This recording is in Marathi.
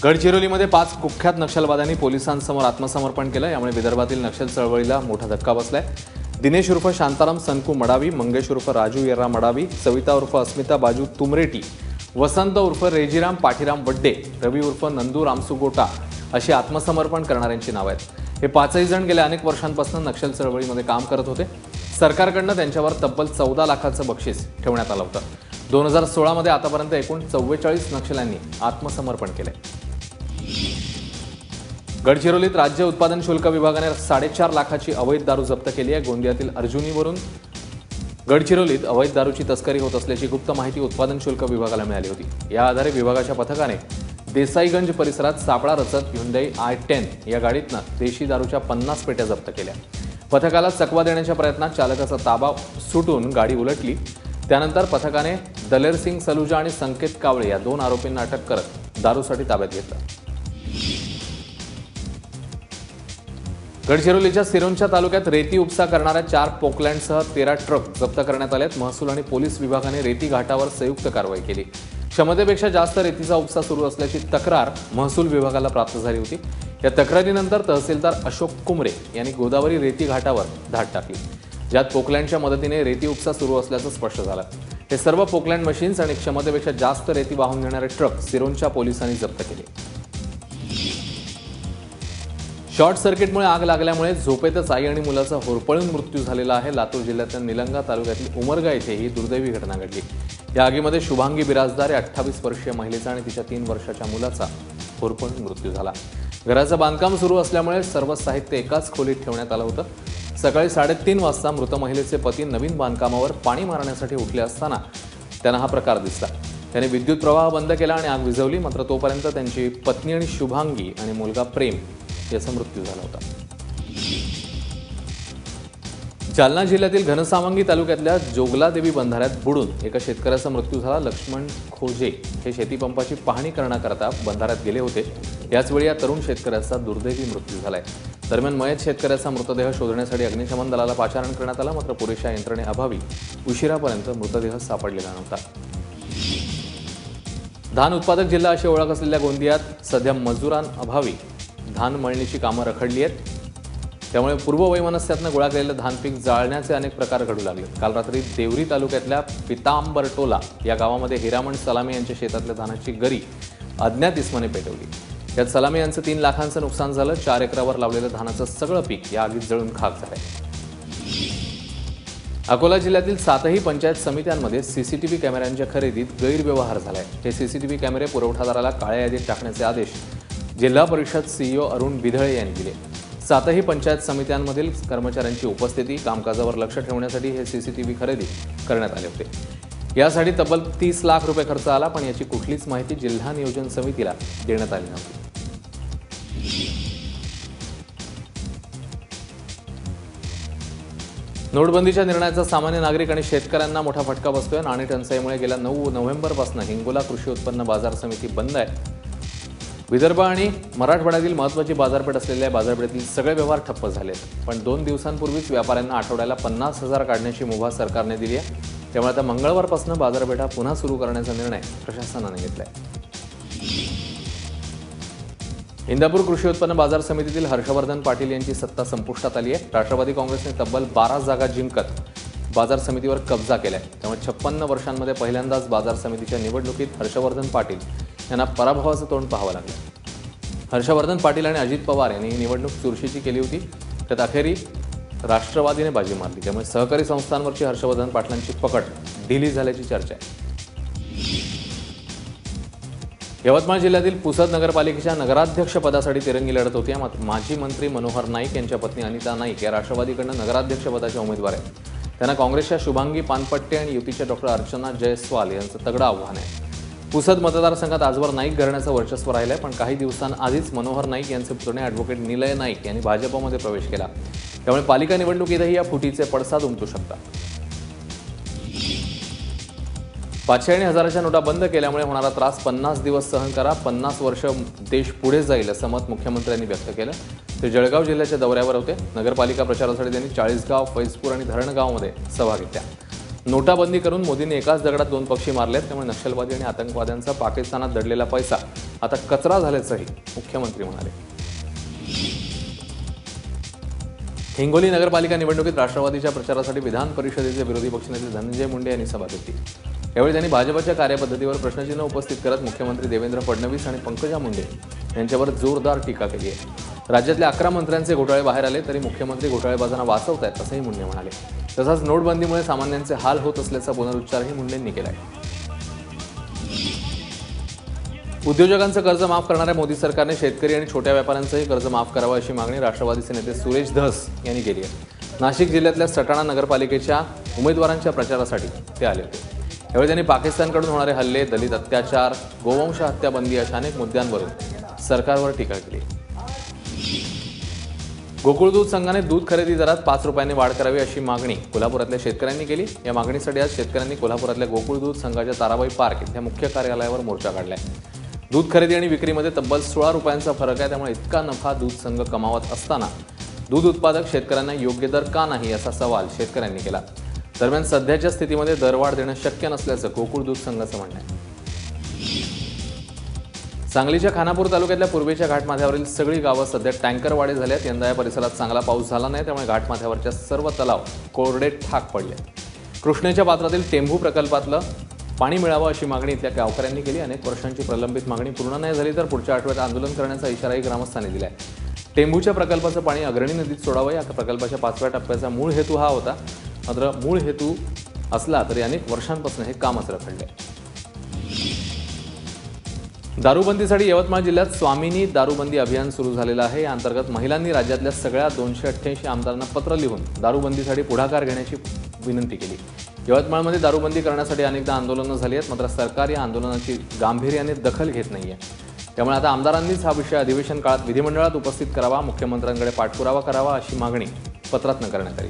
गडचिरोलीमध्ये 5 कुख्यात नक्षलवाद्यांनी पोलिसांसमोर आत्मसमर्पण केलं। यामुळे विदर्भातील नक्षल चळवळीला मोठा धक्का बसलाय। दिनेश उर्फ शांताराम संकू मडावी, मंगेश उर्फ राजू येर्रा मडावी, सविता उर्फ अस्मिता बाजू तुमरेटी, वसंत उर्फ रेजीराम पाठीराम वड्डे, रवी उर्फ नंदू रामसू गोटा अशी आत्मसमर्पण करणाऱ्यांची नावे आहेत। हे 5ही जण गेल्या अनेक वर्षांपासून नक्षल चळवळीमध्ये काम करत होते। सरकारकडून त्यांच्यावर तब्बल 14 लाखाचं बक्षीस ठेवण्यात आलं होतं। 2016 मध्ये आतापर्यंत एकूण 44 नक्षल्यांनी आत्मसमर्पण केले। गडचिरोलीत राज्य उत्पादन शुल्क विभागाने 4.5 लाखाची अवैध दारू जप्त केली आहे। गोंदियातील अर्जुनीवरून गडचिरोलीत अवैध दारूची तस्करी होत असल्याची गुप्त माहिती उत्पादन शुल्क विभागाला मिळाली होती। या आधारे विभागाच्या पथकाने देसाईगंज परिसरात सापळा रचत Hyundai i10 या गाडीतनं देशी दारूच्या 50 पेट्या जप्त केल्या। पथकाला चकवा देण्याच्या प्रयत्नात चालकाचा ताबा सुटून गाडी उलटली। त्यानंतर पथकाने दलेर सिंग सलुजा आणि संकेत कावळे या 2 आरोपींना अटक करत दारूसाठी ताब्यात घेतलं। गडचिरोलीच्या सिरोंचा तालुक्यात रेती उपसा करणाऱ्या 4 पोकलँडसह 13 ट्रक जप्त करण्यात आलेत। महसूल आणि पोलीस विभागाने रेती घाटावर संयुक्त कारवाई केली। क्षमतेपेक्षा जास्त रेतीचा उपसा सुरू असल्याची तक्रार महसूल विभागाला प्राप्त झाली होती। या तक्रारीनंतर तहसीलदार अशोक कुमरे यांनी गोदावरी रेती घाटावर धाड टाकली, ज्यात पोकलँडच्या मदतीने रेती उपसा सुरू असल्याचं स्पष्ट झालं। हे सर्व पोकलँड मशीन्स आणि क्षमतेपेक्षा जास्त रेती वाहून नेणारे ट्रक सिरोंचा पोलिसांनी जप्त केले। शॉर्ट सर्किटमुळे आग लागल्यामुळे झोपेतच आई आणि मुलाचा होरपळून मृत्यू झालेला आहे। लातूर जिल्ह्यातील निलंगा तालुक्यातील उमरगा येथे ही दुर्दैवी घटना घडली। या आगीमध्ये शुभांगी बिराजदार या 28 वर्षीय महिलेचा आणि तिच्या 3 वर्षाच्या मुलाचा होरपळून मृत्यू झाला। घराचं बांधकाम सुरू असल्यामुळे सर्व साहित्य एकाच खोलीत ठेवण्यात आलं होतं। सकाळी 3:30 वाजता मृत महिलेचे पती नवीन बांधकामावर पाणी मारण्यासाठी उठले असताना त्यांना हा प्रकार दिसला। त्याने विद्युत प्रवाह बंद केला आणि आग विझवली, मात्र तोपर्यंत त्यांची पत्नी आणि शुभांगी आणि मुलगा प्रेम याचा मृत्यू झाला होता। जालना जिल्ह्यातील घनसावंगी तालुक्यातल्या जोगलादेवी बंधाऱ्यात बुडून एका शेतकऱ्याचा मृत्यू झाला। लक्ष्मण खोजे हे शेतीपंपाची पाहणी करण्याकरता बंधाऱ्यात गेले होते। याच वेळी या तरुण शेतकऱ्याचा दुर्दैवी मृत्यू झालाय। दरम्यान मयत शेतकऱ्याचा मृतदेह शोधण्यासाठी अग्निशमन दलाला पाचारण करण्यात आला, मात्र पुरेशा यंत्रणेअभावी उशिरापर्यंत मृतदेह सापडलेला नव्हता। धान उत्पादक जिल्हा अशी ओळख असलेल्या गोंदियात सध्या मजुरांअभावी धान मळणीची कामं रखडली आहेत। त्यामुळे पूर्व वैमनस्यातनं गोळा केलेलं धान पीक जाळण्याचे अनेक प्रकार घडू लागले। काल रात्री देवरी तालुक्यातल्या पितांबरटोला या गावामध्ये हिरामण सलामी यांच्या शेतातल्या धानाची गरी अज्ञात इसमाने पेटवली। यात सलामी यांचं 3 लाखांचं नुकसान झालं। 4 एकरावर लावलेलं धानाचं सगळं पीक या आगीत जळून खाक झालंय। अकोला जिल्ह्यातील 7ही पंचायत समित्यांमध्ये सीसीटीव्ही कॅमेऱ्यांच्या खरेदीत गैरव्यवहार झालाय। हे सीसीटीव्ही कॅमेरे पुरवठादाराला काळ्या यादीत टाकण्याचे आदेश जिल्हा परिषद सीईओ अरुण बिधळे यांनी दिले। 7ही पंचायत समित्यांमधील कर्मचाऱ्यांची उपस्थिती, कामकाजावर लक्ष ठेवण्यासाठी हे सीसीटीव्ही खरेदी करण्यात आले होते। यासाठी तब्बल 30 लाख रुपये खर्च आला, पण याची कुठलीच माहिती जिल्हा नियोजन समितीला देण्यात आली नव्हती। नोटबंदीच्या निर्णयाचा सामान्य नागरिक आणि शेतकऱ्यांना मोठा फटका बसतोय। नाणी टंचाईमुळे गेल्या 9 नोव्हेंबरपासून हिंगोला कृषी उत्पन्न बाजार समिती बंद आहे। विदर्भ आणि मराठवाड्यातील महत्त्वाची बाजारपेठ असलेल्या बाजारपेठेतील सगळे व्यवहार ठप्प झालेत। पण 2 दिवसांपूर्वीच व्यापाऱ्यांना आठवड्याला 50,000 काढण्याची मुभा सरकारने दिली आहे। त्यामुळे आता मंगळवारपासून बाजारपेठा पुन्हा सुरू करण्याचा निर्णय प्रशासनाने घेतलाय। इंदापूर कृषी उत्पन्न बाजार समितीतील हर्षवर्धन पाटील यांची सत्ता संपुष्टात आली आहे। राष्ट्रवादी काँग्रेसने तब्बल 12 जागा जिंकत बाजार समितीवर कब्जा केलाय। त्यामुळे 56 वर्षांमध्ये पहिल्यांदाच बाजार समितीच्या निवडणुकीत हर्षवर्धन पाटील यांना पराभवाचं तोंड पाहावं लागलं। हर्षवर्धन पाटील आणि अजित पवार यांनी ही निवडणूक चुरशीची केली होती, त्यात अखेरी राष्ट्रवादीने बाजी मारली। त्यामुळे सहकारी संस्थांवरची हर्षवर्धन पाटलांची पकड ढिली झाल्याची चर्चा आहे। यवतमाळ जिल्ह्यातील पुसद नगरपालिकेच्या नगराध्यक्ष पदासाठी तिरंगी लढत होती। माजी मंत्री मनोहर नाईक यांच्या पत्नी अनिता नाईक या राष्ट्रवादीकडून नगराध्यक्ष पदाच्या उमेदवार आहेत। त्यांना काँग्रेसच्या शुभांगी पानपट्टे आणि युतीच्या डॉक्टर अर्चना जयस्वाल यांचं तगडं आव्हान आहे। पुसद मतदारसंघात आजवर नाईक घराण्याचं वर्चस्व राहिलंय, पण काही दिवसांआधीच मनोहर नाईक यांचे पुतणे ॲडव्होकेट निलय नाईक यांनी भाजपमध्ये प्रवेश केला। त्यामुळे पालिका निवडणुकीतही या फुटीचे पडसाद उमटू शकतात। 500 आणि 1000च्या नोटा बंद केल्यामुळे होणारा त्रास 50 दिवस सहन करा, 50 वर्ष देश पुढे जाईल असं मत मुख्यमंत्र्यांनी व्यक्त केलं। ते जळगाव जिल्ह्याच्या दौऱ्यावर होते। नगरपालिका प्रचारासाठी त्यांनी 40गाव, फैजपूर आणि धरणगावमध्ये सभा घेतल्या। नोटाबंदी करून मोदींनी एकाच दगडात दोन पक्षी मारलेत, त्यामुळे नक्षलवादी आणि आतंकवाद्यांचा पाकिस्तानात दडलेला पैसा आता कचरा झाल्याचंही मुख्यमंत्री म्हणाले. हिंगोली नगरपालिका निवडणुकीत राष्ट्रवादीच्या प्रचारासाठी विधान परिषदेचे विरोधी पक्षनेते धनंजय मुंडे यांनी सभा घेतली. यावेळी त्यांनी भाजपच्या कार्यपद्धतीवर प्रश्नचिन्ह उपस्थित करत मुख्यमंत्री देवेंद्र फडणवीस आणि पंकजा मुंडे यांच्यावर जोरदार टीका केली आहे. राज्यातल्या 11 मंत्र्यांचे घोटाळे बाहेर आले तरी मुख्यमंत्री घोटाळेबाजांना वाचवतायत असंही मुंडे म्हणाले. तसंच नोटबंदीमुळे सामान्यांचे हाल होत असल्याचा पुनरुच्चारही मुंडेंनी केला आहे. उद्योजकांचं कर्ज माफ करणाऱ्या मोदी सरकारने शेतकरी आणि छोट्या व्यापाऱ्यांचंही कर्ज माफ करावं अशी मागणी राष्ट्रवादीचे नेते सुरेश धस यांनी केली आहे. नाशिक जिल्ह्यातल्या सटाणा नगरपालिकेच्या उमेदवारांच्या प्रचारासाठी ते आले होते. यावेळी त्यांनी पाकिस्तानकडून होणारे हल्ले, दलित अत्याचार, गोवंश हत्या बंदी अशा अनेक मुद्द्यांवरून सरकारवर टीका केली. गोकुळ दूध संघाने दूध खरेदी दरात 5 रुपयांनी वाढ करावी अशी मागणी कोल्हापुरातल्या शेतकऱ्यांनी केली. या मागणीसाठी आज शेतकऱ्यांनी कोल्हापुरातल्या गोकुळ दूध संघाच्या ताराबाई पार्क इथल्या मुख्य कार्यालयावर मोर्चा काढलाय. दूध खरेदी आणि विक्रीमध्ये तब्बल 16 रुपयांचा फरक आहे, त्यामुळे इतका नफा दूध संघ कमावत असताना दूध उत्पादक शेतकऱ्यांना योग्य दर का नाही असा सवाल शेतकऱ्यांनी केला. दरम्यान सध्याच्या स्थितीमध्ये दरवाढ देणं शक्य नसल्याचं गोकुळ दूध संघाचं म्हणणं आहे. सांगलीच्या खानापूर तालुक्यातल्या पूर्वेच्या घाटमाथ्यावरील सगळी गावं सध्या टँकरवाडी झाल्यात. यंदा या परिसरात चांगला पाऊस झाला नाही, त्यामुळे घाटमाथ्यावरच्या सर्व तलाव कोरडे ठाक पडले. कृष्णेच्या पात्रातील टेंभू प्रकल्पातलं पाणी मिळावं अशी मागणी इथल्या गावकऱ्यांनी केली. अनेक वर्षांची प्रलंबित मागणी पूर्ण नाही झाली तर पुढच्या आठवड्यात आंदोलन करण्याचा इशाराही ग्रामस्थांनी दिलाय. टेंभूच्या प्रकल्पाचं पाणी अग्रणी नदीत सोडावं या प्रकल्पाच्या 5व्या टप्प्याचा मूळ हेतू हा होता. मात्र मूळ हेतू असला तरी अनेक वर्षांपासून हे कामच रखडले. दारूबंदीसाठी यवतमाळ जिल्ह्यात स्वामिनी दारूबंदी अभियान सुरू झालेलं आहे. या अंतर्गत महिलांनी राज्यातल्या सगळ्या 288 आमदारांना पत्र लिहून दारूबंदीसाठी पुढाकार घेण्याची विनंती केली. यवतमाळमध्ये दारूबंदी करण्यासाठी अनेकदा आंदोलनं झाली आहेत, मात्र सरकार या आंदोलनाची गांभीर्याने दखल घेत नाहीये. त्यामुळे आता आमदारांनीच हा विषय अधिवेशन काळात विधिमंडळात उपस्थित करावा, मुख्यमंत्र्यांकडे पाठपुरावा करावा अशी मागणी पत्रातनं करण्यात आली.